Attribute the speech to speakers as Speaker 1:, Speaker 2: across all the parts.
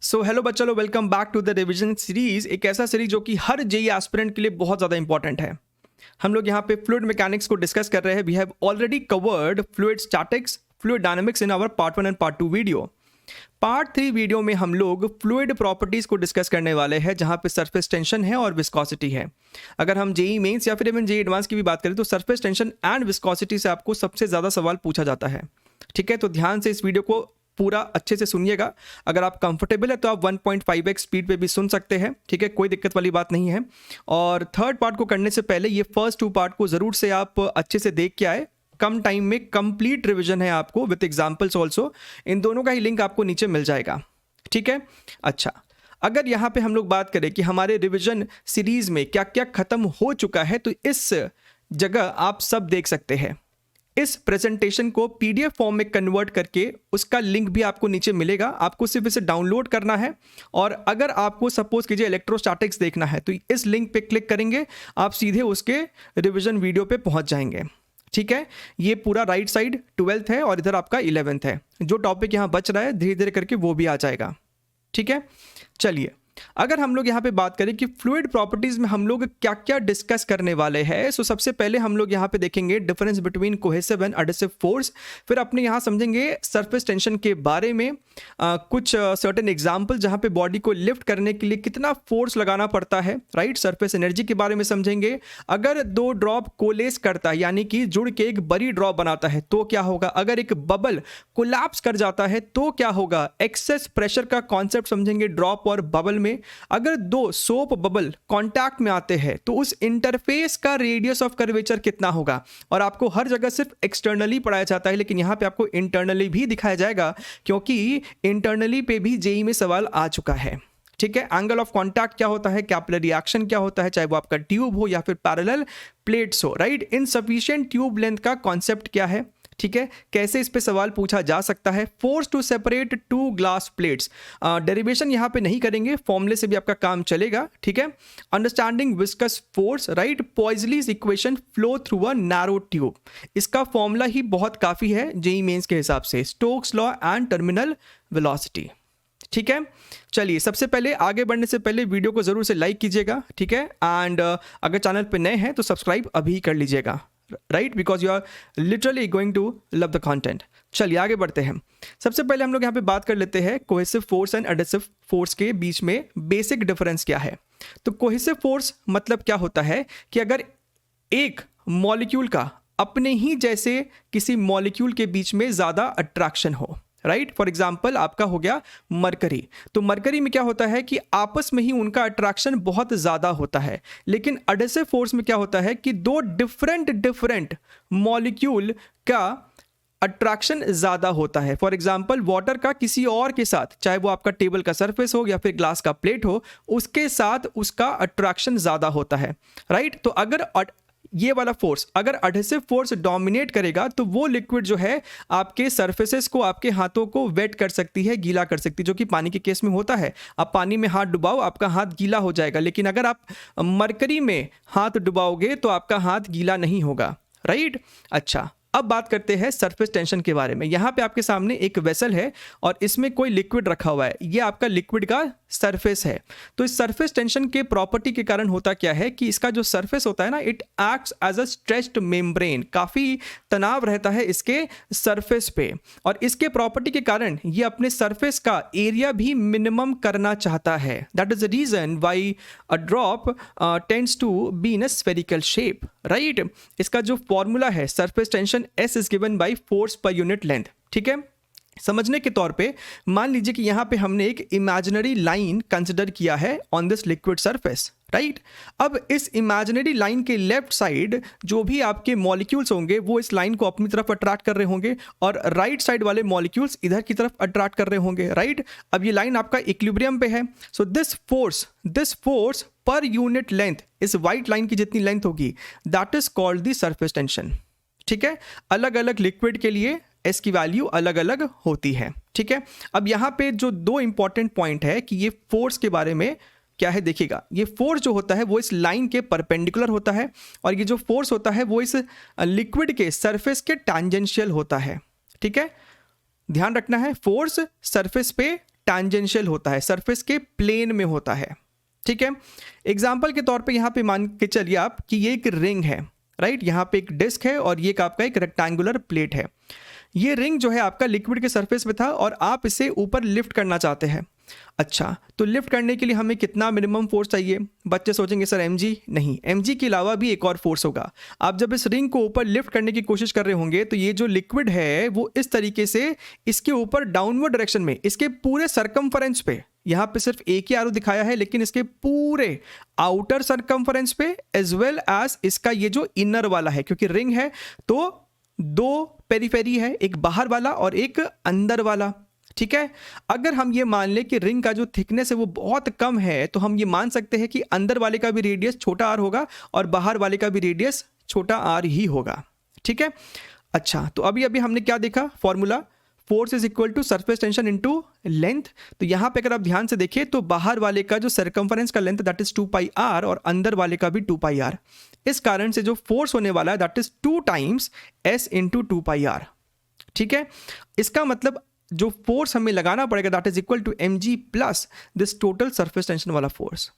Speaker 1: सो hello बच्चा लोग, welcome back to the revision series. एक ऐसा सीरीज जो कि हर जेई एस्पिरेंट के लिए बहुत ज़्यादा इंपॉर्टेंट है। हम लोग यहाँ पे फ्लूइड मैकेनिक्स को डिस्कस कर रहे हैं। We have already covered fluid statics, fluid dynamics in our part 1 and part 2 video. Part 3 video में हम लोग फ्लूइड प्रॉपर्टीज को डिस्कस करने वाले हैं, जहाँ पे सरफेस टेंशन है और विस्कोसिटी है। अगर हम जेई मेंस या फिर इवन जेई एडवांस की भी बात करें तो सरफेस टेंशन एंड विस्कोसिटी से आपको सबसे ज़्यादा सवाल पूछा जाता है। ठीक है, तो ध्यान से इस वीडियो को पूरा अच्छे से सुनिएगा। अगर आप कंफर्टेबल है तो आप 1.5x स्पीड पे भी सुन सकते हैं। ठीक है, कोई दिक्कत वाली बात नहीं है। और थर्ड पार्ट को करने से पहले ये फर्स्ट 2 पार्ट को ज़रूर से आप अच्छे से देख के आए। कम टाइम में कंप्लीट रिवीजन है आपको विथ एग्जाम्पल्स ऑल्सो। इन दोनों का ही लिंक आपको नीचे मिल जाएगा। ठीक है, अच्छा, अगर यहाँ पे हम लोग बात करें कि हमारे रिवीजन सीरीज में क्या क्या खत्म हो चुका है, तो इस जगह आप सब देख सकते हैं। इस प्रेजेंटेशन को पीडीएफ फॉर्म में कन्वर्ट करके उसका लिंक भी आपको नीचे मिलेगा। आपको सिर्फ इसे डाउनलोड करना है। और अगर आपको सपोज कीजिए इलेक्ट्रोस्टैटिक्स देखना है तो इस लिंक पे क्लिक करेंगे, आप सीधे उसके रिवीजन वीडियो पे पहुंच जाएंगे। ठीक है, ये पूरा राइट साइड 12th है और इधर आपका 11th है। जो टॉपिक यहाँ बच रहा है धीरे धीरे करके वो भी आ जाएगा। ठीक है, चलिए, अगर हम लोग यहाँ पे बात करें कि फ्लूइड प्रॉपर्टीज में हम लोग क्या क्या डिस्कस करने वाले हैं, सो सबसे पहले हम लोग यहाँ पे देखेंगे difference between cohesive and adhesive force. फिर अपने यहाँ समझेंगे सरफेस टेंशन के बारे में, कुछ सर्टेन एग्जांपल जहाँ पे बॉडी को लिफ्ट करने के लिए कितना फोर्स लगाना पड़ता है, राइट। सरफेस एनर्जी के बारे में समझेंगे। अगर 2 ड्रॉप कोलेस करता है यानी कि जुड़ के एक बड़ी ड्रॉप बनाता है तो क्या होगा। अगर एक बबल कोलैप्स कर जाता है तो क्या होगा। एक्सेस प्रेशर का कॉन्सेप्ट समझेंगे ड्रॉप और बबल में। अगर 2 सोप बबल कांटेक्ट में आते हैं तो उस इंटरफेस का रेडियस ऑफ कर्वेचर कितना होगा। और आपको हर जगह सिर्फ एक्सटर्नली पढ़ाया जाता है, लेकिन यहां पे आपको इंटरनली भी दिखाया जाएगा, क्योंकि इंटरनली पे भी जेई में सवाल आ चुका है। ठीक है, एंगल ऑफ कांटेक्ट क्या होता है, कैपिलरी एक्शन क्या होता है, चाहे वो आपका ट्यूब हो या फिर पैरेलल प्लेट्स हो, राइट। इनसफिशिएंट ट्यूब लेंथ का कॉन्सेप्ट क्या है। ठीक है, कैसे इस पे सवाल पूछा जा सकता है। Force to separate 2 glass plates, derivation यहाँ पे नहीं करेंगे, फॉर्मूले से भी आपका काम चलेगा। ठीक है, understanding viscous force, right. Poiseuille's equation flow through a narrow tube, इसका फॉर्मूला ही बहुत काफी है जेई मेंस के हिसाब से। Stokes law and terminal velocity. ठीक है, चलिए, सबसे पहले आगे बढ़ने से पहले वीडियो को जरूर से लाइक कीजिएगा। ठीक है, एंड अगर चैनल पे नए हैं तो सब्सक्राइब अभी कर लीजिएगा, right, because you are literally going to love the content. चलिए आगे बढ़ते हैं। सबसे पहले हम लोग यहाँ पे बात कर लेते हैं cohesive force and adhesive force के बीच में बेसिक डिफरेंस क्या है। तो कोहेसिव फोर्स मतलब क्या होता है कि अगर एक मॉलिक्यूल का अपने ही जैसे किसी मॉलिक्यूल के बीच में ज्यादा अट्रैक्शन हो, राइट। फॉर एग्जाम्पल आपका हो गया मरकरी, तो मरकरी में क्या होता है कि आपस में ही उनका अट्रैक्शन बहुत ज्यादा होता है। लेकिन एडहेसिव फोर्स में क्या होता है कि 2 डिफरेंट मॉलिक्यूल का अट्रैक्शन ज्यादा होता है। फॉर एग्जाम्पल वाटर का किसी और के साथ, चाहे वो आपका टेबल का सरफेस हो या फिर ग्लास का प्लेट हो, उसके साथ उसका अट्रैक्शन ज्यादा होता है, राइट। तो अगर ये वाला फोर्स, अगर एडहेसिव फोर्स डोमिनेट करेगा तो वो लिक्विड जो है आपके सरफेसेस को, आपके हाथों को वेट कर सकती है, गीला कर सकती है, जो कि पानी के केस में होता है। आप पानी में हाथ डुबाओ, आपका हाथ गीला हो जाएगा। लेकिन अगर आप मरकरी में हाथ डुबाओगे तो आपका हाथ गीला नहीं होगा, राइट। अच्छा, अब बात करते हैं सरफेस टेंशन के बारे में। यहाँ पे आपके सामने एक वेसल है और इसमें कोई लिक्विड रखा हुआ है, ये आपका लिक्विड का सरफेस है। तो इस सरफेस टेंशन के प्रॉपर्टी के कारण होता क्या है कि इसका जो सरफेस होता है ना, it acts as a stretched membrane, काफी तनाव रहता है इसके सरफेस पे। और इसके प्रॉपर्टी के कारण ये अपने सरफेस का एरिया भी मिनिमम करना चाहता है। That is the reason why a drop tends to be in a spherical shape, right. इसका जो फॉर्मूला है surface tension, S is given by force per unit length। ठीक है, समझने के तौर पे मान लीजिए कि यहां पे हमने एक इमेजिनरी लाइन कंसिडर किया है on this liquid surface, right. अब इस इमेजिनरी लाइन के लेफ्ट साइड जो भी आपके मॉलिक्यूल्स होंगे वो इस लाइन को अपनी तरफ अट्रैक्ट कर रहे होंगे और राइट साइड वाले मॉलिक्यूल्स इधर की तरफ अट्रैक्ट कर रहे होंगे, राइट। अब ये लाइन आपका इक्विलिब्रियम पे है। So this force per unit length, इस वाइट लाइन की जितनी लेंथ होगी, that is called the surface tension. ठीक है, अलग अलग लिक्विड के लिए S की वैल्यू अलग अलग होती है। ठीक है, अब यहाँ पे जो 2 इंपॉर्टेंट पॉइंट है कि ये फोर्स के बारे में क्या है, देखिएगा। ये फोर्स जो होता है वो इस लाइन के परपेंडिकुलर होता है और ये जो फोर्स होता है वो इस लिक्विड के सरफेस के टैंजेंशियल होता है। ठीक है, ध्यान रखना है, फोर्स सरफेस पे टैंजेंशियल होता है, सरफेस के प्लेन में होता है, ठीक है। एग्जाम्पल के तौर पे यहाँ पे मान के चलिए आप कि ये एक रिंग है, राइट, यहाँ पे एक डिस्क है और ये आपका एक रेक्टेंगुलर प्लेट है। ये रिंग जो है आपका लिक्विड के सरफेस पे था और आप इसे ऊपर लिफ्ट करना चाहते हैं। अच्छा, तो लिफ्ट करने के लिए हमें कितना मिनिमम फोर्स चाहिए? बच्चे सोचेंगे सर mg, नहीं, mg के अलावा भी एक और फोर्स होगा। आप जब इस रिंग को ऊपर लिफ्ट करने की कोशिश कर रहे होंगे तो ये जो लिक्विड है वो इस तरीके से इसके ऊपर डाउनवर्ड डायरेक्शन में, इसके पूरे सरकमफरेंस पे, यहाँ पे सिर्फ एक ही आरो दिखाया है लेकिन इसके पूरे आउटर सरकमफरेंस पे एज वेल एज इसका ये जो इनर वाला है, क्योंकि रिंग है तो दो पेरीफेरी है, एक बाहर वाला और एक अंदर वाला, ठीक है। अगर हम ये मान लें कि रिंग का जो थिकनेस है वो बहुत कम है तो हम ये मान सकते हैं कि अंदर वाले का भी रेडियस छोटा आर होगा और बाहर वाले का भी रेडियस छोटा आर ही होगा, ठीक है। अच्छा, तो अभी हमने क्या देखा? Formula, force is equal to surface tension into length. तो यहां पे अगर आप ध्यान से देखिए तो बाहर वाले का जो सरकमफरेंस का length that is 2 pi R और अंदर वाले का भी 2 पाई आर। इस कारण से जो फोर्स होने वाला है that is 2 times s into 2 pi R, ठीक है। इसका मतलब जो फोर्स हमें लगाना पड़ेगा that is equal to mg plus this total surface tension वाला फोर्स,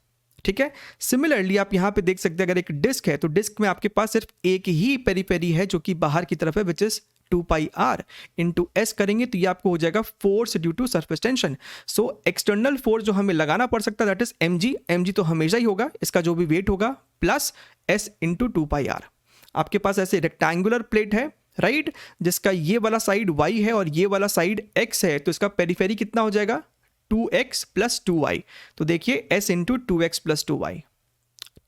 Speaker 1: ठीक है। सिमिलरली आप यहां पे देख सकते हैं अगर एक डिस्क है तो डिस्क में आपके पास सिर्फ एक ही पेरीफेरी है जो कि बाहर की तरफ है which is 2 pi R into S करेंगे तो ये आपको हो जाएगा force due to surface tension. So external force जो हमें लगाना पड़ सकता है दैट इज mg तो हमेशा ही होगा, इसका जो भी वेट होगा, plus s into 2 pi R. आपके पास ऐसे रेक्टेंगुलर प्लेट है, राइट, जिसका ये वाला साइड y है और ये वाला साइड x है, तो इसका पेरीफेरी कितना हो जाएगा? 2x plus 2y। तो देखिए s into 2x plus 2y,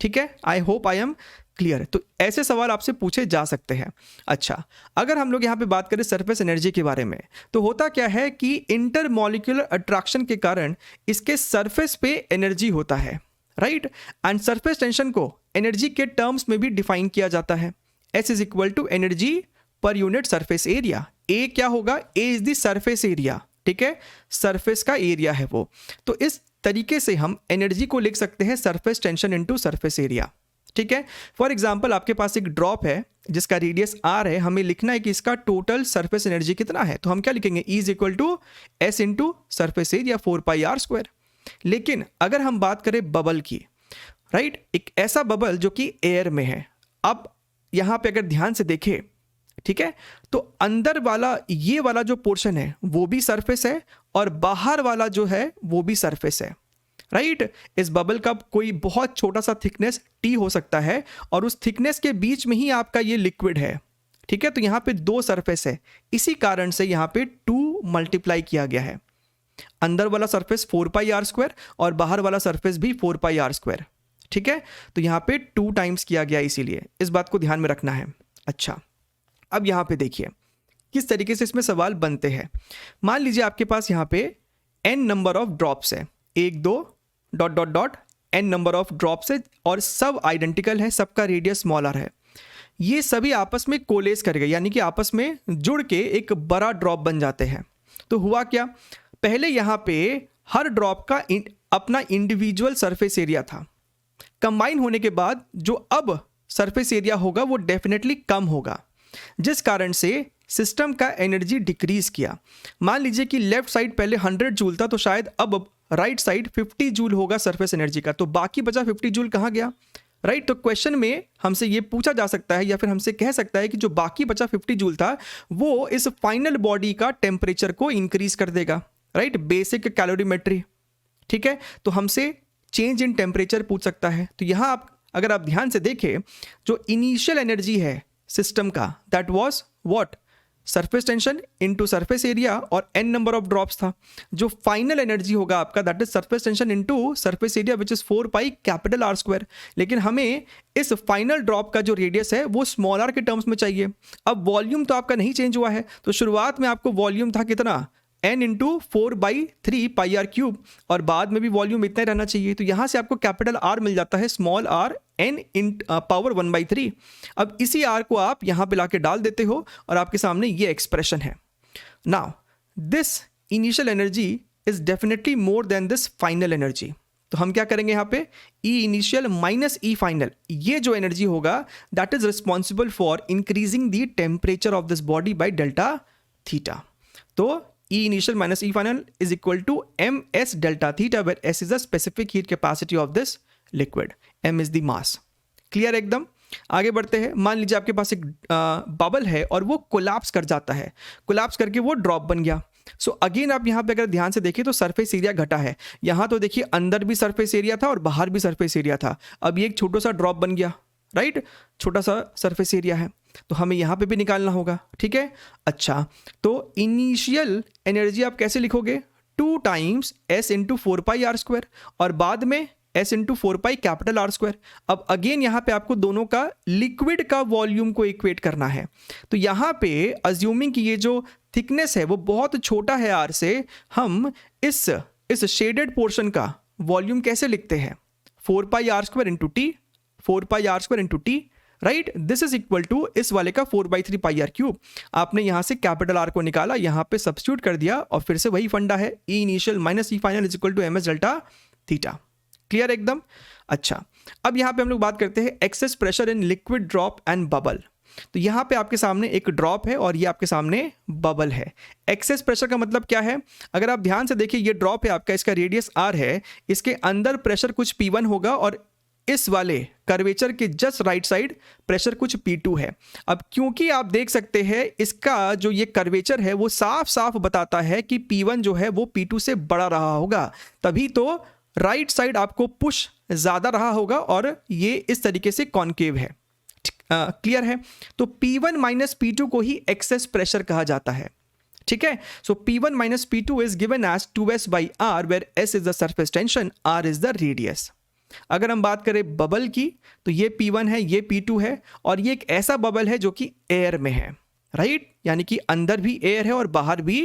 Speaker 1: ठीक है। I hope I am clear. तो ऐसे सवाल आपसे पूछे जा सकते हैं। अच्छा, अगर हम लोग यहाँ पे बात करें सरफेस एनर्जी के बारे में तो होता क्या है कि इंटरमॉलिक्यूलर अट्रैक्शन के कारण इसके सरफेस पे एनर्जी होता है, राइट, एंड सरफेस टेंशन को एनर्जी के टर्म्स में भी डिफाइन किया जाता है। S is equal to energy पर यूनिट सरफेस एरिया। ए क्या होगा? A is the surface area, ठीक है, सरफेस का एरिया है वो। तो इस तरीके से हम एनर्जी को लिख सकते हैं surface tension into surface area, ठीक है। फॉर एग्जांपल आपके पास एक ड्रॉप है जिसका रेडियस r है, हमें लिखना है कि इसका टोटल सरफेस एनर्जी कितना है, तो हम क्या लिखेंगे? E is equal to S into surface area 4 pi R square. लेकिन अगर हम बात करें बबल की, राइट, एक ऐसा बबल जो कि एयर में है, अब यहां पे अगर ध्यान से देखें, ठीक है, तो अंदर वाला ये वाला जो पोर्शन है वो भी सरफेस है और बाहर वाला जो है वो भी सरफेस है, राइट। इस बबल का कोई बहुत छोटा सा थिकनेस t हो सकता है और उस थिकनेस के बीच में ही आपका ये लिक्विड है, ठीक है। तो यहाँ पे दो सरफेस है, इसी कारण से यहाँ पे 2 मल्टीप्लाई किया गया है। अंदर वाला सरफेस 4 पाई आर स्क्वायर और बाहर वाला सरफेस भी 4 पाई आर स्क्वायर, ठीक है। तो यहाँ पे 2 टाइम्स किया गया, इसीलिए इस बात को ध्यान में रखना है। अच्छा, अब यहाँ पे देखिए किस तरीके से इसमें सवाल बनते हैं। मान लीजिए आपके पास यहाँ पे n नंबर ऑफ ड्रॉप्स है, 1 2 dot dot dot n number of drops है और सब आइडेंटिकल है, सबका रेडियस स्मॉल r है। ये सभी आपस में कोलेस कर गए, यानी कि आपस में जुड़ के एक बड़ा ड्रॉप बन जाते हैं। तो हुआ क्या? पहले यहाँ पे हर ड्रॉप का अपना इंडिविजुअल सरफेस एरिया था। कंबाइन होने के बाद जो अब सरफेस एरिया होगा वो डेफिनेटली कम होगा, जिस कारण से सिस्टम का एनर्जी डिक्रीज किया। मान लीजिए कि लेफ्ट साइड पहले 100 जूल था तो शायद अब राइट साइड 50 जूल होगा सरफेस एनर्जी का, तो बाकी बचा 50 जूल कहाँ गया, राइट। तो क्वेश्चन में हमसे ये पूछा जा सकता है या फिर हमसे कह सकता है कि जो बाकी बचा 50 जूल था वो इस फाइनल बॉडी का टेम्परेचर को इंक्रीज कर देगा, राइट, बेसिक कैलोरीमेट्री, ठीक है। तो हमसे चेंज इन टेम्परेचर पूछ सकता है। तो यहाँ आप अगर आप ध्यान से देखें जो इनिशियल एनर्जी है सिस्टम का that was what? Surface tension into surface area और n नंबर ऑफ ड्रॉप्स था। जो फाइनल एनर्जी होगा आपका that is surface tension into surface area which is 4 pi capital R square. लेकिन हमें इस फाइनल ड्रॉप का जो रेडियस है वो स्मॉल r के टर्म्स में चाहिए। अब वॉल्यूम तो आपका नहीं चेंज हुआ है, तो शुरुआत में आपको वॉल्यूम था कितना? n into 4/3 pi R cube और बाद में भी वॉल्यूम इतना ही रहना चाहिए। तो यहाँ से आपको कैपिटल R मिल जाता है स्मॉल r n इन पावर 1/3। अब इसी r को आप यहाँ पे लाके डाल देते हो और आपके सामने ये एक्सप्रेशन है। Now this initial energy is definitely more than this final energy. तो हम क्या करेंगे यहाँ पे? E initial minus E final, ये जो एनर्जी होगा that is responsible for increasing the temperature of this body by delta theta. तो E initial minus E final is equal to ms delta theta, where S is the specific heat capacity of this liquid, m is the mass. Clear एकदम? आगे बढ़ते हैं। मान लीजिए आपके पास एक bubble है और वो कोलैप्स कर जाता है, कोलैप्स करके वो ड्रॉप बन गया। सो अगेन आप यहाँ पे अगर ध्यान से देखिए तो सरफेस एरिया घटा है। यहाँ तो देखिए अंदर भी सरफेस एरिया था और बाहर भी सरफेस एरिया था। अब ये एक छोटा सा ड्रॉप बन गया, राइट? छोटा सा सरफेस एरिया है, तो हमें यहाँ पे भी निकालना होगा, ठीक है? अच्छा, तो इनिशियल एनर्जी आप कैसे लिखोगे? 2 times S into 4 pi R square और बाद में S into 4 pi capital R square. अब अगेन यहाँ पे आपको दोनों का लिक्विड का वॉल्यूम को इक्वेट करना है। तो यहाँ पे अज्यूमिंग कि ये जो थिकनेस है वो बहुत छोटा है आर से, हम इस शेडेड पोर्शन का वॉल्यूम कैसे लिखते हैं? 4 pi R square into T, 4 pi R square into T, right? This is equal to इस वाले का 4/3 पाई आर क्यूब। आपने यहाँ से कैपिटल आर को निकाला, यहाँ पे सब्स्टिट्यूट कर दिया और फिर से वही फंडा है, E initial minus E final is equal to M S delta theta. Clear एकदम? अच्छा, अब यहाँ पे हम लोग बात करते हैं excess pressure in liquid drop and bubble. तो यहाँ पे आपके सामने एक ड्रॉप है और ये आपके सामने बबल है। एक्सेस प्रेशर का मतलब क्या है? अगर आप ध्यान से देखिए, ये ड्रॉप है आपका, इसका रेडियस आर है, इसके अंदर प्रेशर कुछ P1 होगा और इस वाले कर्वेचर के जस्ट राइट साइड प्रेशर कुछ P2 है। अब क्योंकि आप देख सकते हैं इसका जो ये कर्वेचर है वो साफ साफ बताता है कि P1 जो है वो P2 से बड़ा रहा होगा, तभी तो राइट साइड आपको पुश ज़्यादा रहा होगा और ये इस तरीके से कॉन्केव है। क्लियर है? तो P1 माइनस P2 को ही एक्सेस प्रेशर कहा जाता है, ठीक है? So P1 minus P2 is given as 2S by R, where S is the surface tension, R is the radius. अगर हम बात करें बबल की, तो ये P1 है, ये P2 है और ये एक ऐसा बबल है जो कि एयर में है, राइट? यानी कि अंदर भी एयर है और बाहर भी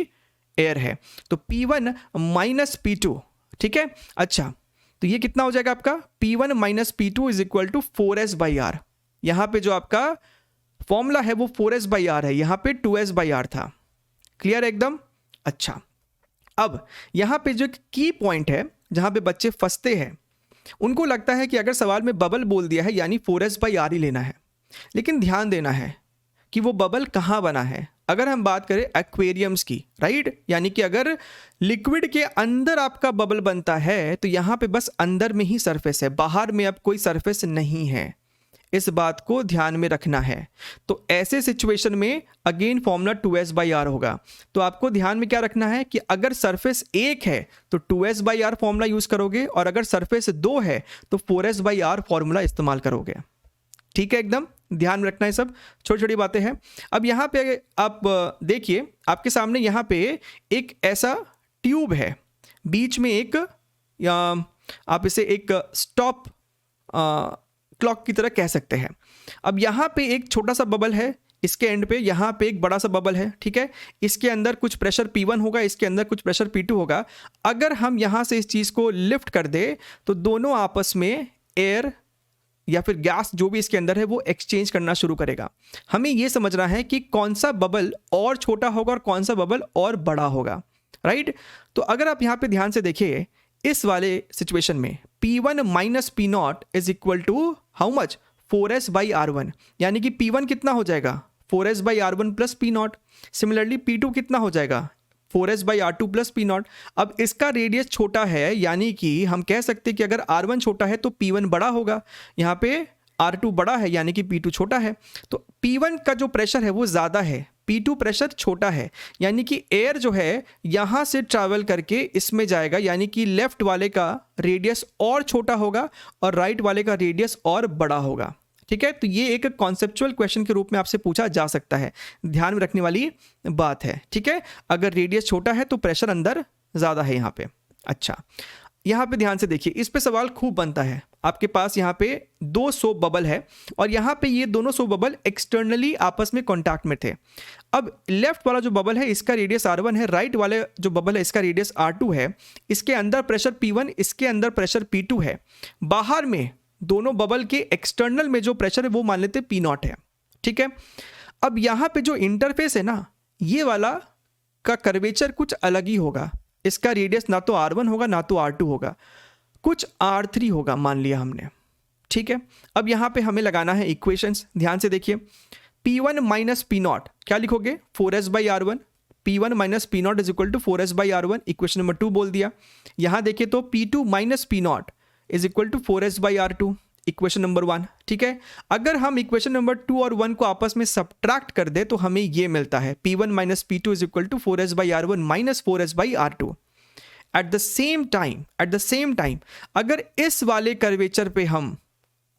Speaker 1: एयर है। तो P1 माइनस P2, ठीक है? अच्छा, तो ये कितना हो जाएगा आपका? P1 minus P2 is equal to 4S by R. यहाँ पे जो आपका फॉर्मूला है वो 4S बाई आर है, यहाँ पे 2S बाई आर था। क्लियर एकदम? अच्छा, अब यहाँ पे जो की पॉइंट है जहाँ पे बच्चे फंसते हैं, उनको लगता है कि अगर सवाल में बबल बोल दिया है यानी 4S बाई आर ही लेना है, लेकिन ध्यान देना है कि वो बबल कहाँ बना है। अगर हम बात करें एक्वेरियम्स की, राइट, यानी कि अगर लिक्विड के अंदर आपका बबल बनता है तो यहाँ पे बस अंदर में ही सरफेस है, बाहर में अब कोई सरफेस नहीं है। इस बात को ध्यान में रखना है। तो ऐसे सिचुएशन में again formula 2S by are होगा। तो आपको ध्यान में क्या रखना है कि अगर सरफेस 1 है तो 2S by are formula use करोगे और अगर सरफेस 2 है तो 4S बाई आर फॉर्मूला इस्तेमाल करोगे। ठीक है, एकदम ध्यान में रखना है, सब छोटी छोटी बातें हैं। अब यहाँ पे आप देखिए, आपके सामने यहाँ पे एक ऐसा ट्यूब है, बीच में एक आप इसे एक स्टॉप क्लॉक की तरह कह सकते हैं। अब यहाँ पे एक छोटा सा बबल है, इसके एंड पे यहाँ पे एक बड़ा सा बबल है, ठीक है? इसके अंदर कुछ प्रेशर P1 होगा, इसके अंदर कुछ प्रेशर P2 होगा। अगर हम यहाँ से इस चीज़ को लिफ्ट कर दे तो दोनों आपस में एयर या फिर गैस जो भी इसके अंदर है वो एक्सचेंज करना शुरू करेगा। हमें ये समझना है कि कौन सा बबल और छोटा होगा और कौन सा बबल और बड़ा होगा, राइट? तो अगर आप यहाँ पे ध्यान से देखिए, इस वाले सिचुएशन में P1 minus P0 is equal to how much? 4S by R1, यानी कि P1 कितना हो जाएगा? 4S by R1 plus P0। Similarly P2 कितना हो जाएगा? 4S by R2 plus P0। अब इसका रेडियस छोटा है, यानी कि हम कह सकते हैं कि अगर R1 छोटा है तो P1 बड़ा होगा, यहाँ पे R2 बड़ा है यानी कि P2 छोटा है। तो P1 का जो प्रेशर है वो ज़्यादा है, P2 प्रेशर छोटा है, यानी कि एयर जो है यहाँ से ट्रैवल करके इसमें जाएगा, यानी कि लेफ्ट वाले का रेडियस और छोटा होगा और राइट वाले का रेडियस और बड़ा होगा। ठीक है, तो ये एक कॉन्सेप्चुअल क्वेश्चन के रूप में आपसे पूछा जा सकता है, ध्यान में रखने वाली बात है। ठीक है, अगर रेडियस छोटा है तो प्रेशर अंदर ज़्यादा है यहाँ पे। अच्छा, यहाँ पे ध्यान से देखिए, इस पे सवाल खूब बनता है। आपके पास यहाँ पे 2 सोप बबल है और यहाँ पे ये दोनों सोप बबल एक्सटर्नली आपस में कॉन्टैक्ट में थे। अब लेफ्ट वाला जो बबल है इसका रेडियस R1 है, राइट वाले जो बबल है इसका रेडियस R2 है। इसके अंदर प्रेशर P1, इसके अंदर प्रेशर P2 है। बाहर में दोनों बबल के एक्सटर्नल में जो प्रेशर है वो मान लेते P0 है। ठीक है, अब यहाँ पे जो इंटरफेस है ना, ये वाला का कर्वेचर कुछ अलग ही होगा। इसका रेडियस ना तो R1 होगा ना तो R2 होगा, कुछ R3 होगा मान लिया हमने। ठीक है, अब यहाँ पे हमें लगाना है इक्वेशंस, ध्यान से देखिए। P1 माइनस P0 क्या लिखोगे? 4S by R1 P1 minus P naught is equal to 4s/r1, equation number 2 बोल दिया। यहाँ देखिए तो P2 minus P naught is equal to 4s/r2, equation number 1। ठीक है, अगर हम इक्वेशन नंबर 2 और 1 को आपस में सब्ट्रैक्ट कर दे तो हमें ये मिलता है P1 minus P2 is equal to 4s/r1 minus 4s/r2। At the same time अगर इस वाले कर्वेचर पे हम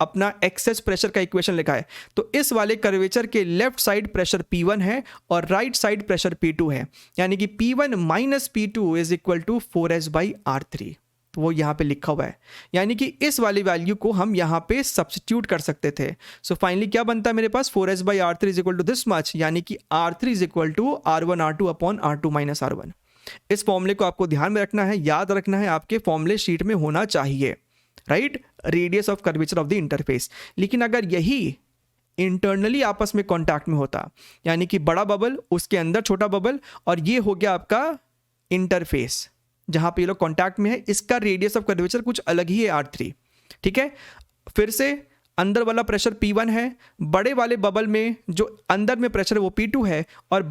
Speaker 1: अपना एक्सेस प्रेशर का इक्वेशन लिखा है तो इस वाले कर्वेचर के लेफ्ट साइड प्रेशर P1 है और राइट साइड प्रेशर P2 है, यानी कि P1 minus P2 is equal to 4s/r3। तो वो यहाँ पे लिखा हुआ है, यानी कि इस वाली वैल्यू को हम यहाँ पे सब्स्टिट्यूट कर सकते थे। सो फाइनली क्या बनता है मेरे पास 4s/r3 is equal to this much, यानी कि r3 is equal to r1r2 upon r2 minus r1। इस फॉर्मूले को आपको ध्यान में रखना है, याद रखना है, आपके फॉर्मूले शीट में होना चाहिए, right, radius of curvature of the interface. लेकिन अगर यही इंटरनली आपस में कॉन्टैक्ट में होता, यानी कि बड़ा बबल उसके अंदर छोटा बबल और ये हो गया आपका इंटरफेस जहां पे ये लोग कॉन्टैक्ट में है, इसका रेडियस ऑफ कर्वेचर कुछ अलग ही है r3। ठीक है, फिर से अंदर वाला प्रेशर P1 है, बड़े वाले बबल में जो अंदर में प्रेशर है वो P2 है और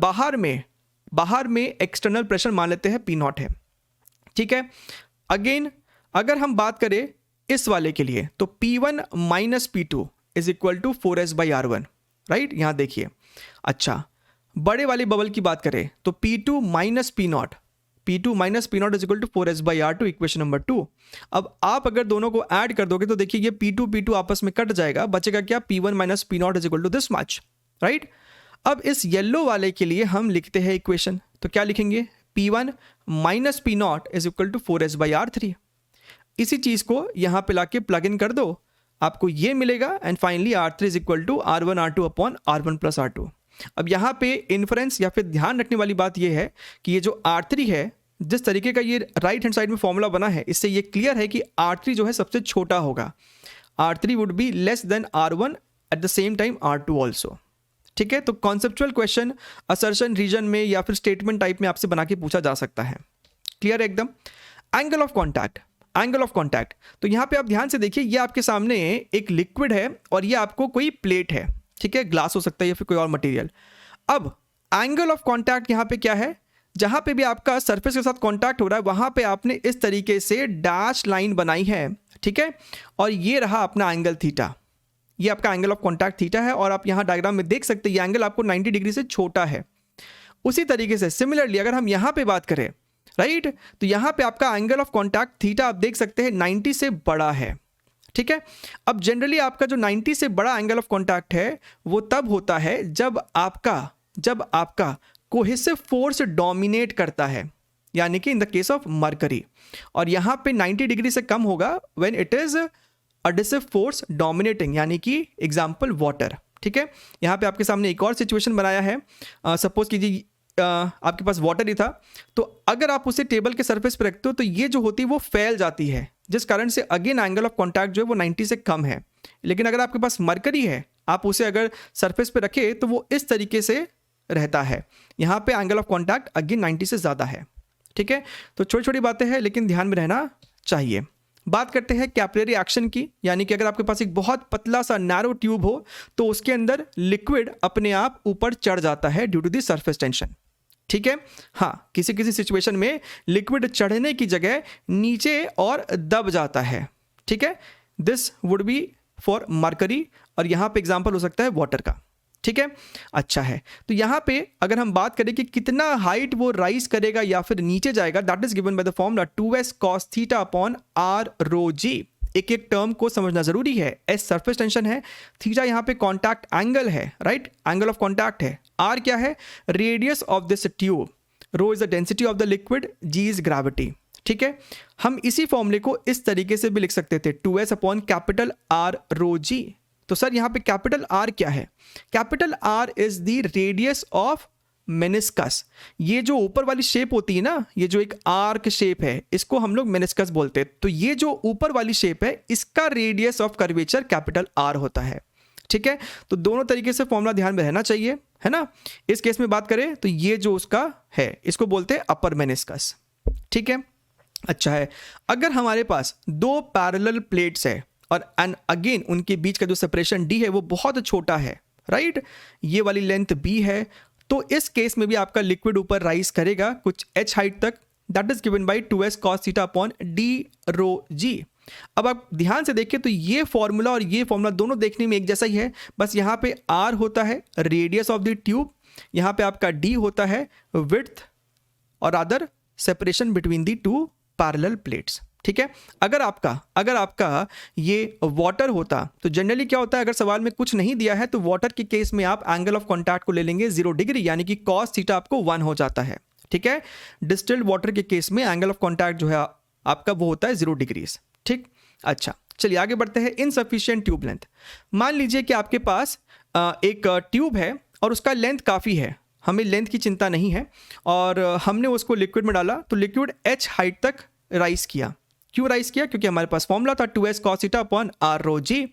Speaker 1: बाहर में एक्सटर्नल प्रेशर मान लेते हैं P0 है। ठीक है, अगेन अगर हम बात करें इस वाले के लिए तो P1 minus P2 is equal to 4s/r1, right. यहां देखिए, अच्छा बड़े वाले बबल की बात करें तो P2 minus P0 is equal to 4s/r2, equation number 2। अब आप अगर दोनों को ऐड कर दोगे तो देखिए ये P2 आपस में कट जाएगा, बचेगा क्या P1 minus P0 is equal to this much, right. अब इस येलो वाले के लिए हम लिखते हैं इक्वेशन, तो क्या लिखेंगे P1 minus P0 is equal to 4s/r3। इसी चीज को यहां पे लाके प्लग इन कर दो, आपको ये मिलेगा and finally r3 is equal to r1r2 upon r1 plus r2। अब यहाँ पे इन्फ्रेंस या फिर ध्यान रखने वाली बात ये है कि ये जो r3 है, जिस तरीके का ये राइट हैंड साइड में फॉर्मूला बना है, इससे ये क्लियर है कि r3 जो है सबसे छोटा होगा, r3 would be less than r1 eight the same time r2 also. ठीक है, तो कॉन्सेप्चुअल क्वेश्चन असर्शन रीजन में या फिर स्टेटमेंट टाइप में आपसे बना के पूछा जा सकता है। क्लियर है एकदम। एंगल ऑफ कॉन्टैक्ट, तो यहाँ पे आप ध्यान से देखिए, ये आपके सामने एक लिक्विड है और ये आपको कोई प्लेट है, ठीक है, ग्लास हो सकता है या फिर कोई और मटेरियल। अब एंगल ऑफ कॉन्टैक्ट यहाँ पे क्या है, जहां पे भी आपका सरफेस के साथ कॉन्टैक्ट हो रहा है वहां पे आपने इस तरीके से डैश लाइन बनाई है, ठीक है, और ये रहा अपना एंगल थीटा, ये आपका एंगल ऑफ कॉन्टैक्ट थीटा है और आप यहाँ डायग्राम में देख सकते हैं ये एंगल आपको 90 डिग्री से छोटा है। उसी तरीके से सिमिलरली अगर हम यहाँ पे बात करें, राइट, तो यहाँ पे आपका एंगल ऑफ कॉन्टैक्ट थीटा आप देख सकते हैं 90 से बड़ा है। ठीक है, अब जनरली आपका जो 90 से बड़ा एंगल ऑफ कॉन्टैक्ट है वो तब होता है जब आपका कोहेसिव फोर्स डोमिनेट करता है, यानी कि in the case of mercury, और यहाँ पे 90 डिग्री से कम होगा when it is adhesive force dominating, यानी कि एग्जाम्पल वाटर। ठीक है, यहाँ पे आपके सामने एक और सिचुएशन बनाया है, सपोज कीजिए आपके पास वाटर ही था, तो अगर आप उसे टेबल के सरफेस पर रखते हो तो ये जो होती है वो फैल जाती है, जिस कारण से अगेन एंगल ऑफ कॉन्टैक्ट जो है वो 90 से कम है। लेकिन अगर आपके पास मरकरी है, आप उसे अगर सरफेस पे रखे तो वो इस तरीके से रहता है, यहाँ पे एंगल ऑफ कॉन्टैक्ट अगेन 90 से ज़्यादा है। ठीक है, तो छोटी छोटी बातें हैं लेकिन ध्यान में रहना चाहिए। बात करते हैं कैपिलरी एक्शन की, यानी कि अगर आपके पास एक बहुत पतला सा नैरो ट्यूब हो तो उसके अंदर लिक्विड अपने आप ऊपर चढ़ जाता है due to the surface tension. ठीक है, हाँ, किसी किसी सिचुएशन में लिक्विड चढ़ने की जगह नीचे और दब जाता है। ठीक है, this would be for mercury, और यहाँ पे एग्जांपल हो सकता है वाटर का। ठीक है, अच्छा है, तो यहाँ पे अगर हम बात करें कि कितना हाइट वो राइज करेगा या फिर नीचे जाएगा, that is given by the formula 2s cos theta upon r rho g। एक एक टर्म को समझना जरूरी है। s सरफेस टेंशन है, थीटा यहाँ पे कॉन्टैक्ट एंगल है, राइट, एंगल ऑफ कॉन्टैक्ट है, r क्या है, radius of this tube, rho is the density of the liquid, g is gravity. ठीक है, हम इसी फॉर्मूले को इस तरीके से भी लिख सकते थे, 2s upon capital r rho g। तो सर यहाँ पे कैपिटल R क्या है, capital R is the radius of meniscus. ये जो ऊपर वाली शेप होती है ना, ये जो एक आर्क शेप है, इसको हम लोग मेनिस्कस बोलते हैं। तो ये जो ऊपर वाली शेप है इसका radius of curvature capital R होता है। ठीक है, तो दोनों तरीके से फॉर्मूला ध्यान में रहना चाहिए, है ना। इस केस में बात करें तो ये जो उसका है इसको बोलते हैं अपर मेनिस्कस। ठीक है, अच्छा है, अगर हमारे पास दो पैरेलल प्लेट्स है और एंड अगेन उनके बीच का जो सेपरेशन d है वो बहुत छोटा है, राइट, ये वाली लेंथ b है, तो इस केस में भी आपका लिक्विड ऊपर राइज करेगा कुछ h हाइट तक, that is given bye 2s cos theta upon d rho g। अब आप ध्यान से देखिए तो ये फॉर्मूला और ये फॉर्मूला दोनों देखने में एक जैसा ही है, बस यहाँ पे r होता है रेडियस ऑफ द ट्यूब, यहाँ पे आपका d होता है विड्थ और other separation between the two parallel plates. ठीक है, अगर आपका ये वाटर होता तो जनरली क्या होता है, अगर सवाल में कुछ नहीं दिया है तो वाटर के केस में आप एंगल ऑफ कॉन्टैक्ट को ले लेंगे 0 डिग्री, यानी कि cos थीटा आपको 1 हो जाता है। ठीक है, डिस्टिल्ड वाटर के केस में एंगल ऑफ कॉन्टैक्ट जो है आपका वो होता है 0 डिग्रीज। ठीक, अच्छा चलिए आगे बढ़ते हैं। इनसफिशिएंट ट्यूब लेंथ, मान लीजिए कि आपके पास एक ट्यूब है और उसका लेंथ काफ़ी है, हमें लेंथ की चिंता नहीं है, और हमने उसको लिक्विड में डाला तो लिक्विड h हाइट तक राइज किया। क्यों राइज किया? क्योंकि हमारे पास फॉर्मूला था 2s cos theta upon r rho g।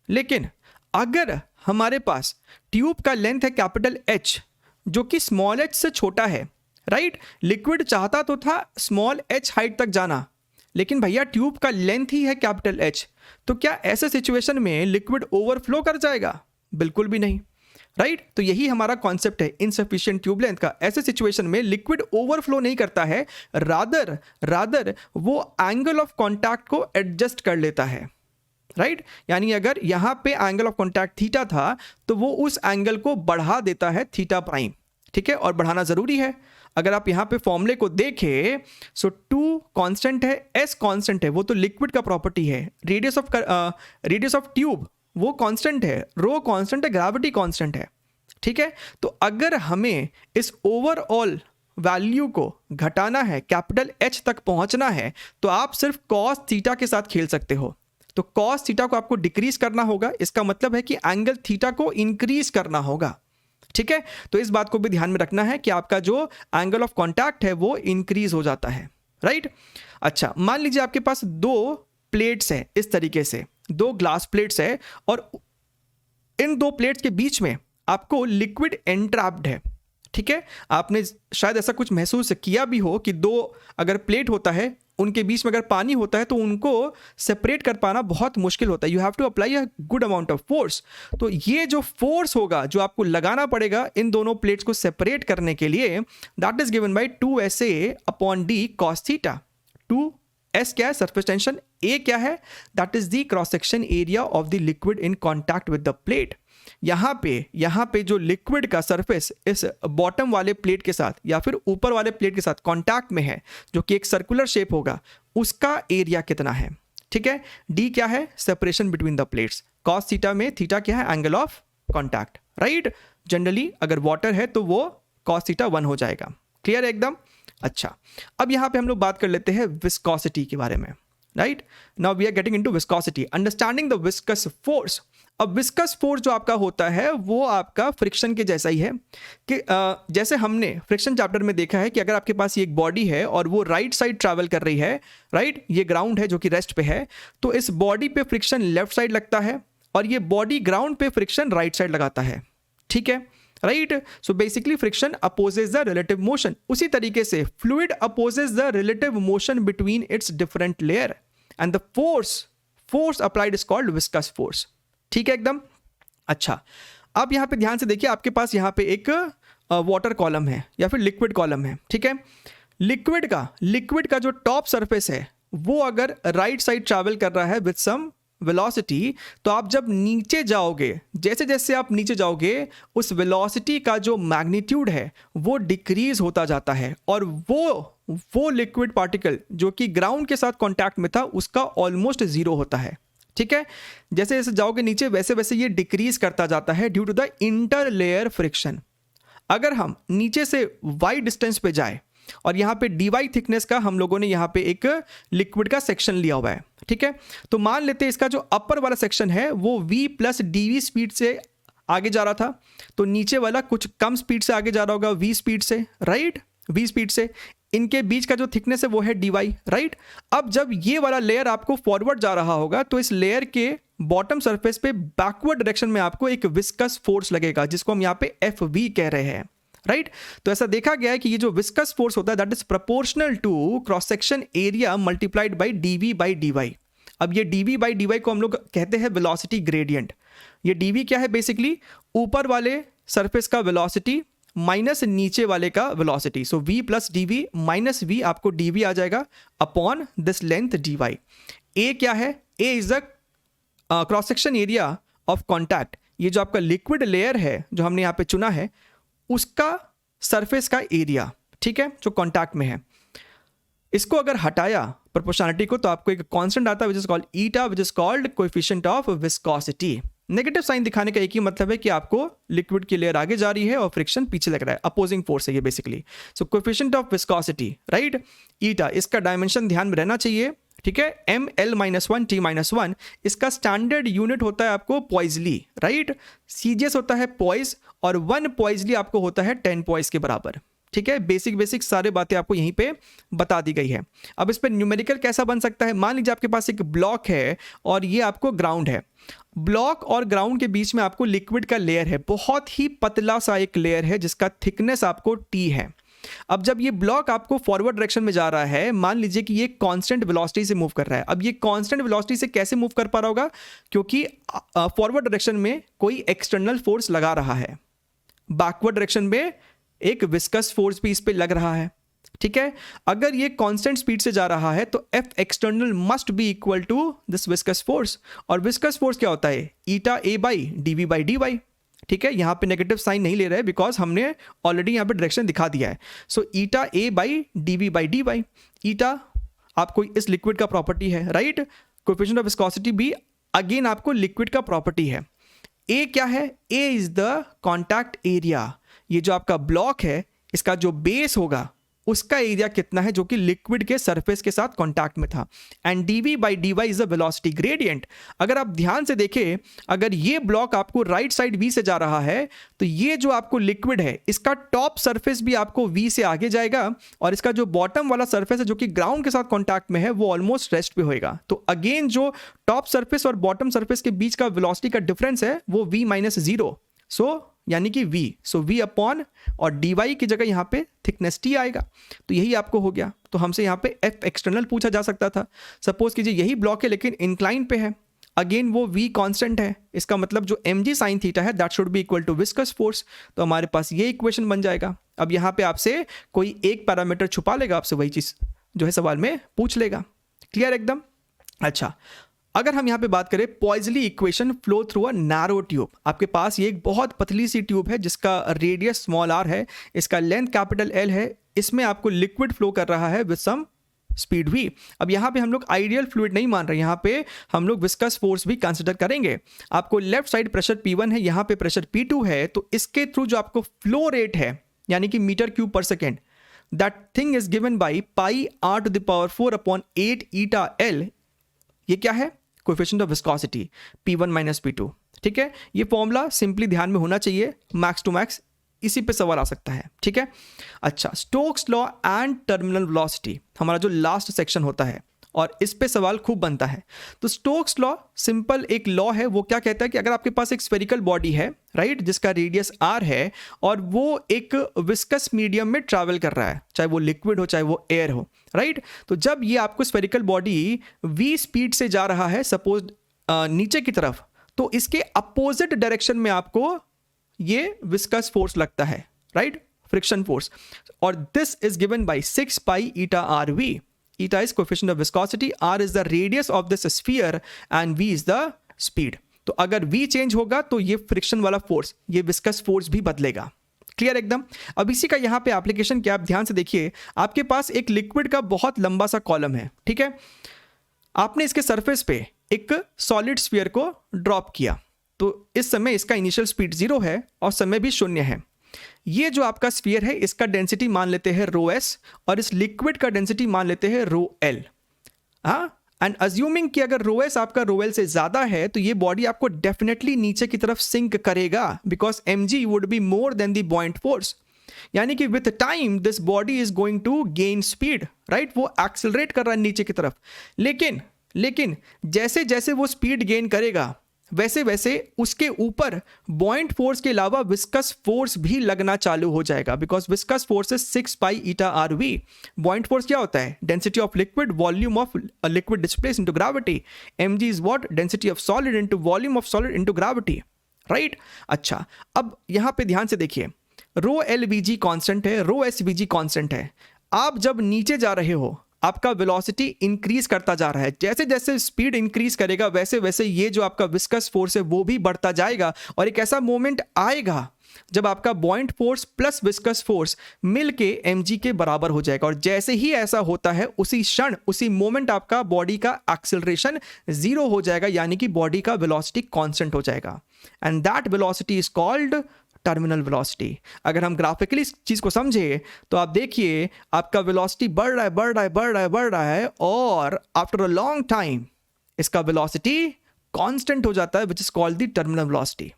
Speaker 1: लेकिन अगर हमारे पास ट्यूब का लेंथ है कैपिटल H जो कि स्मॉल h से छोटा है, राइट, लिक्विड चाहता तो था स्मॉल h हाइट तक जाना, लेकिन भैया ट्यूब का लेंथ ही है कैपिटल H, तो क्या ऐसे सिचुएशन में लिक्विड ओवरफ्लो कर जाएगा? बिल्कुल भी नहीं, राइट। तो यही हमारा कॉन्सेप्ट है इनसफिशिएंट ट्यूब लेंथ का। ऐसे सिचुएशन में लिक्विड ओवरफ्लो नहीं करता है, रादर वो एंगल ऑफ कॉन्टैक्ट को एडजस्ट कर लेता है, राइट। यानी अगर यहाँ पे एंगल ऑफ कॉन्टैक्ट थीटा था तो वो उस एंगल को बढ़ा देता है थीटा प्राइम। ठीक है, और बढ़ाना जरूरी है। अगर आप यहाँ पे फॉर्मूले को देखें, सो 2 कांस्टेंट है, s कांस्टेंट है, वो तो लिक्विड का प्रॉपर्टी है। रेडियस ऑफ ट्यूब वो कांस्टेंट है, रो कांस्टेंट है, ग्रेविटी कांस्टेंट है। ठीक है, तो अगर हमें इस ओवरऑल वैल्यू को घटाना है, कैपिटल H तक पहुंचना है, तो आप सिर्फ cos थीटा के साथ खेल सकते हो। तो cos थीटा को आपको डिक्रीज करना होगा, इसका मतलब है कि एंगल थीटा को इंक्रीज करना होगा। ठीक है, तो इस बात को भी ध्यान में रखना है कि आपका जो एंगल ऑफ कॉन्टैक्ट है वो इंक्रीज हो जाता है, राइट। अच्छा, मान लीजिए आपके पास 2 प्लेट्स है, इस तरीके से 2 ग्लास प्लेट्स है, और इन 2 प्लेट्स के बीच में आपको लिक्विड एंट्रैप्ड है। ठीक है, आपने शायद ऐसा कुछ महसूस किया भी हो कि 2 अगर प्लेट होता है, उनके बीच में अगर पानी होता है तो उनको सेपरेट कर पाना बहुत मुश्किल होता है। You have to apply a good amount of force. तो ये जो फोर्स होगा जो आपको लगाना पड़ेगा इन दोनों प्लेट्स को सेपरेट करने के लिए, that is given bye 2sa upon d cos theta. 2s क्या है? Surface tension. a क्या है? That is the cross section area of the liquid in contact with the plate. यहाँ पे जो लिक्विड का सरफेस इस बॉटम वाले प्लेट के साथ या फिर ऊपर वाले प्लेट के साथ कांटेक्ट में है, जो कि एक सर्कुलर शेप होगा, उसका एरिया कितना है। ठीक है, d क्या है? Separation between the plates. cos theta में थीटा क्या है? Angle of contact, right. Generally अगर वाटर है तो वो cos थीटा 1 हो जाएगा। क्लियर है एकदम? अच्छा, अब यहाँ पे हम लोग बात कर लेते हैं विस्कोसिटी के बारे में, right. Now we are getting into viscosity, understanding the viscous force. अब विस्कस फोर्स जो आपका होता है वो आपका फ्रिक्शन के जैसा ही है कि जैसे हमने फ्रिक्शन चैप्टर में देखा है कि अगर आपके पास ये एक बॉडी है और वो राइट साइड ट्रैवल कर रही है, राइट, ये ग्राउंड है जो कि रेस्ट पे है, तो इस बॉडी पे फ्रिक्शन लेफ्ट साइड लगता है और ये बॉडी ग्राउंड पे फ्रिक्शन राइट साइड लगाता है। ठीक है, right. So basically friction opposes the relative motion. उसी तरीके से fluid opposes the relative motion between its different layer and the force applied is called viscous force. ठीक है एकदम? अच्छा, अब यहाँ पे ध्यान से देखिए, आपके पास यहाँ पे एक वाटर कॉलम है या फिर लिक्विड कॉलम है। ठीक है, लिक्विड का जो टॉप सरफेस है वो अगर राइट साइड ट्रैवल कर रहा है विद सम वेलोसिटी, तो आप जब नीचे जाओगे, जैसे जैसे आप नीचे जाओगे, उस वेलोसिटी का जो मैग्नीट्यूड है वो डिक्रीज होता जाता है, और वो लिक्विड पार्टिकल जो कि ग्राउंड के साथ कांटेक्ट में था उसका ऑलमोस्ट 0 होता है। ठीक है, जैसे जैसे जाओगे नीचे वैसे वैसे ये डिक्रीज करता जाता है due to the interlayer friction. अगर हम नीचे से y डिस्टेंस पे जाए और यहाँ पे dy थिकनेस का हम लोगों ने यहाँ पे एक लिक्विड का सेक्शन लिया हुआ है। ठीक है, तो मान लेते हैं इसका जो अपर वाला सेक्शन है वो v प्लस dv स्पीड से आगे जा रहा था, तो नीचे वाला कुछ कम स्पीड से आगे जा रहा होगा v स्पीड से, राइट, v स्पीड से। इनके बीच का जो थिकनेस है वो है dy, राइट। अब जब ये वाला लेयर आपको फॉरवर्ड जा रहा होगा तो इस लेयर के बॉटम सरफेस पे बैकवर्ड डायरेक्शन में आपको एक विस्कस फोर्स लगेगा, जिसको हम यहाँ पे FV कह रहे हैं, राइट। तो ऐसा देखा गया है कि ये जो विस्कस फोर्स होता है that is proportional to cross section area multiplied by dv by dy। अब ये dv बाई dy को हम लोग कहते हैं वेलोसिटी ग्रेडियंट। ये dv क्या है? बेसिकली ऊपर वाले सरफेस का वेलोसिटी माइनस नीचे वाले का velocity, so v plus D V minus V, आपको डी वी आ जाएगा upon this length D Y. A क्या है? A is the cross section area of contact. ये जो आपका लिक्विड लेयर है जो हमने यहाँ पे चुना है उसका सरफेस का एरिया, ठीक है, जो कॉन्टैक्ट में है। इसको अगर हटाया प्रोपोर्शनलिटी को तो आपको एक कांस्टेंट आता है which is called eta, which is called coefficient of viscosity. Negative sign दिखाने का एक ही मतलब है कि आपको लिक्विड की लेयर आगे जा रही है और फ्रिक्शन पीछे लग रहा है, अपोजिंग फोर्स है ये basically. So coefficient of viscosity, right, eta, इसका डायमेंशन ध्यान में रहना चाहिए, ठीक है, M L minus one T minus one. इसका स्टैंडर्ड यूनिट होता है आपको पॉइजली, राइट, सीजीएस होता है पॉइज और 1 पॉइजली आपको होता है 10 पॉइज के बराबर, ठीक है। बेसिक सारे बातें आपको यहीं पे बता दी गई है। अब इस पे न्यूमेरिकल कैसा बन सकता है? मान लीजिए आपके पास एक ब्लॉक है और ये आपको ग्राउंड है। ब्लॉक और ग्राउंड के बीच में आपको लिक्विड का लेयर है, बहुत ही पतला सा एक लेयर है जिसका थिकनेस आपको टी है। अब जब ये ब्लॉक आपको फॉरवर्ड डायरेक्शन में जा रहा है, मान लीजिए कि ये कांस्टेंट वेलोसिटी से मूव कर रहा है। अब ये कांस्टेंट वेलोसिटी से कैसे मूव कर पा रहा होगा? क्योंकि फॉरवर्ड डायरेक्शन में कोई एक्सटर्नल फोर्स लगा रहा है, बैकवर्ड डायरेक्शन में एक विस्कस फोर्स भी इस पे लग रहा है, ठीक है। अगर ये कांस्टेंट स्पीड से जा रहा है तो F external must be equal to this viscous force, और विस्कस फोर्स क्या होता है? Eta A by D V by D Y, ठीक है। यहां पे नेगेटिव साइन नहीं ले रहे हैं बिकॉज हमने ऑलरेडी यहां पे डायरेक्शन दिखा दिया है। So eta A by D V by D Y, eta आपको इस लिक्विड का प्रॉपर्टी है, राइट। कोएफिशिएंट ऑफ विस्कोसिटी भी अगेन आपको लिक्विड का प्रॉपर्टी है। ए क्या है? A is the contact area. ये जो आपका ब्लॉक है इसका जो बेस होगा उसका एरिया कितना है जो कि लिक्विड के सरफेस के साथ कांटेक्ट में था, and DV by D Y is the velocity gradient. अगर आप ध्यान से देखें, अगर ये ब्लॉक आपको राइट साइड वी से जा रहा है तो ये जो आपको लिक्विड है इसका टॉप सरफेस भी आपको वी से आगे जाएगा और इसका जो बॉटम वाला सरफेस है जो कि ग्राउंड के साथ कॉन्टैक्ट में है वो ऑलमोस्ट रेस्ट पे होएगा। तो अगेन जो टॉप सरफेस और बॉटम सरफेस के बीच का वेलोसिटी का डिफरेंस है वो v माइनस जीरो, सो यानी कि v, सो v अपॉन और dy की जगह यहाँ पे थिकनेस t आएगा। तो यही आपको हो गया। तो हमसे यहाँ पे f एक्सटर्नल पूछा जा सकता था। सपोज कीजिए यही ब्लॉक है लेकिन इंक्लाइन पे है, अगेन वो v कांस्टेंट है, इसका मतलब जो mg sin थीटा है that should be equal to viscous force. तो हमारे पास ये इक्वेशन बन जाएगा। अब यहाँ पे आपसे कोई एक पैरामीटर छुपा लेगा, आपसे वही चीज़ जो है सवाल में पूछ लेगा। क्लियर एकदम? अच्छा, अगर हम यहाँ पे बात करें Poiseuille equation flow through a narrow tube, आपके पास ये एक बहुत पतली सी ट्यूब है जिसका रेडियस स्मॉल r है, इसका लेंथ कैपिटल L है, इसमें आपको लिक्विड फ्लो कर रहा है विद सम स्पीड v। अब यहाँ पे हम लोग आइडियल फ्लूइड नहीं मान रहे, यहाँ पे हम लोग विस्कस फोर्स भी कंसिडर करेंगे। आपको लेफ्ट साइड प्रेशर P1 है, यहाँ पे प्रेशर P2 है, तो इसके थ्रू जो आपको फ्लो रेट है यानी कि मीटर क्यूब पर second, that thing is given by pi r to the power 4 upon 8 eta L। ये क्या है? Coefficient of viscosity P1 minus P2, ठीक है। ये फॉर्मूला सिंपली ध्यान में होना चाहिए, मैक्स टू मैक्स इसी पे सवाल आ सकता है, ठीक है। अच्छा, Stokes law and terminal velocity हमारा जो लास्ट सेक्शन होता है और इस पे सवाल खूब बनता है। तो स्टोक्स लॉ सिंपल एक लॉ है, वो क्या कहता है कि अगर आपके पास एक स्फेरिकल बॉडी है, राइट, जिसका रेडियस r है और वो एक विस्कस मीडियम में ट्रैवल कर रहा है, चाहे वो लिक्विड हो चाहे वो एयर हो, राइट, तो जब ये आपको स्फेरिकल बॉडी v स्पीड से जा रहा है सपोज नीचे की तरफ, तो इसके अपोजिट डायरेक्शन में आपको ये विस्कस फोर्स लगता है, राइट, फ्रिक्शन फोर्स, और this is given by 6 pi eta R V. Eta is coefficient of viscosity, r is the radius of this sphere and v is the speed। तो अगर v change होगा तो ये friction वाला force, ये viscous force भी बदलेगा। Clear एकदम? अब इसी का यहाँ पे एप्लीकेशन क्या, आप ध्यान से देखिए, आपके पास एक लिक्विड का बहुत लंबा सा कॉलम है, ठीक है, आपने इसके सरफेस पे एक सॉलिड स्फीयर को ड्रॉप किया, तो इस समय इसका इनिशियल स्पीड 0 है और समय भी 0 है। ये जो आपका स्फीयर है इसका डेंसिटी मान लेते हैं रो एस और इस लिक्विड का डेंसिटी मान लेते हैं रो एल। हाँ, एंड अज्यूमिंग कि अगर रो एस आपका रो एल से ज्यादा है तो ये बॉडी आपको डेफिनेटली नीचे की तरफ सिंक करेगा because mg would be more than the buoyant force, यानी कि with time this body is going to gain speed, right, वो एक्सेलरेट कर रहा है नीचे की तरफ। लेकिन जैसे जैसे वो स्पीड गेन करेगा वैसे वैसे उसके ऊपर बॉइंट फोर्स के अलावा विस्कस फोर्स भी लगना चालू हो जाएगा because viscous force is 6 pi eta R V. Buoyant force क्या होता है? Density of liquid, volume of liquid displace into gravity. mg is what? Density of solid into volume of solid into gravity. Right. अच्छा, अब यहां पे ध्यान से देखिए, रो एलवीजी कांस्टेंट है, रो एसवीजी कांस्टेंट है। आप जब नीचे जा रहे हो आपका वेलोसिटी इंक्रीज करता जा रहा है, जैसे जैसे स्पीड इंक्रीज करेगा वैसे वैसे ये जो आपका विस्कस फोर्स है वो भी बढ़ता जाएगा, और एक ऐसा मोमेंट आएगा जब आपका बॉइंट फोर्स प्लस विस्कस फोर्स मिलके mg के बराबर हो जाएगा। और जैसे ही ऐसा होता है उसी क्षण उसी मोमेंट आपका बॉडी का एक्सेलरेशन 0 हो जाएगा, यानी कि बॉडी का वेलोसिटी कांस्टेंट हो जाएगा, and that velocity is called terminal velocity. अगर हम ग्राफिकली इस चीज को समझे तो आप देखिए आपका वेलोसिटी बढ़ रहा है बढ़ रहा है बढ़ रहा है बढ़ रहा है, और आफ्टर अ लॉन्ग टाइम इसका वेलोसिटी कांस्टेंट हो जाता है, which is called the terminal velocity.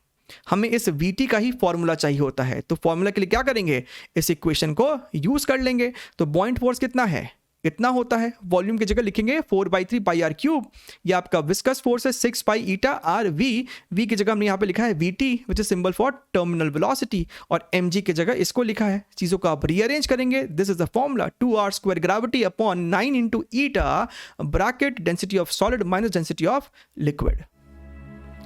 Speaker 1: हमें इस vt का ही फॉर्मूला चाहिए होता है, तो फॉर्मूला के लिए क्या करेंगे, इस इक्वेशन को यूज कर लेंगे। तो बॉइंट फोर्स कितना है, इतना होता है, वॉल्यूम की जगह लिखेंगे 4/3 पाई आर क्यूब। ये आपका विस्कस फोर्स है 6 pi eta R we, we की जगह हमने यहाँ पे लिखा है vt which is symbol for terminal velocity, और mg की जगह इसको लिखा है। चीजों को आप रीअरेंज करेंगे, this is the formula 2r² gravity upon 9 into eta bracket density of solid minus density of liquid.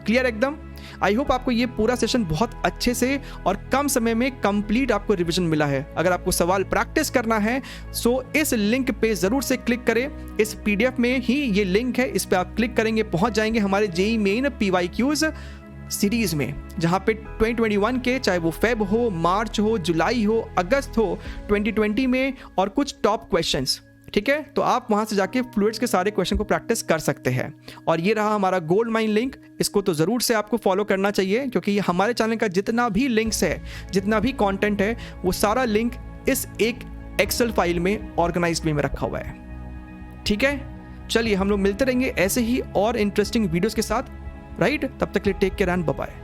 Speaker 1: Clear एकदम। आई होप आपको ये पूरा सेशन बहुत अच्छे से और कम समय में कंप्लीट आपको रिवीजन मिला है। अगर आपको सवाल प्रैक्टिस करना है सो इस लिंक पे जरूर से क्लिक करें। इस पीडीएफ में ही ये लिंक है, इस पे आप क्लिक करेंगे पहुंच जाएंगे हमारे जेईई मेन PYQs सीरीज में, जहां पे 2021 के चाहे वो फेब हो, मार्च हो, जुलाई हो, अगस्त हो, 2020 में और कुछ टॉप क्वेश्चंस। ठीक है, तो आप वहां से जाके फ्लूइड्स के सारे क्वेश्चन को प्रैक्टिस कर सकते हैं। और ये रहा हमारा गोल्ड माइन लिंक, इसको तो जरूर से आपको फॉलो करना चाहिए, क्योंकि हमारे चैनल का जितना भी लिंक्स है, जितना भी कंटेंट है, वो सारा लिंक इस एक एक्सेल फाइल में ऑर्गेनाइज्ड वे में रखा हुआ है। ठीक है, चलिए हम लोग मिलते रहेंगे ऐसे ही और इंटरेस्टिंग वीडियोस के साथ, राइट। तब तक के लिए take care and bye bye.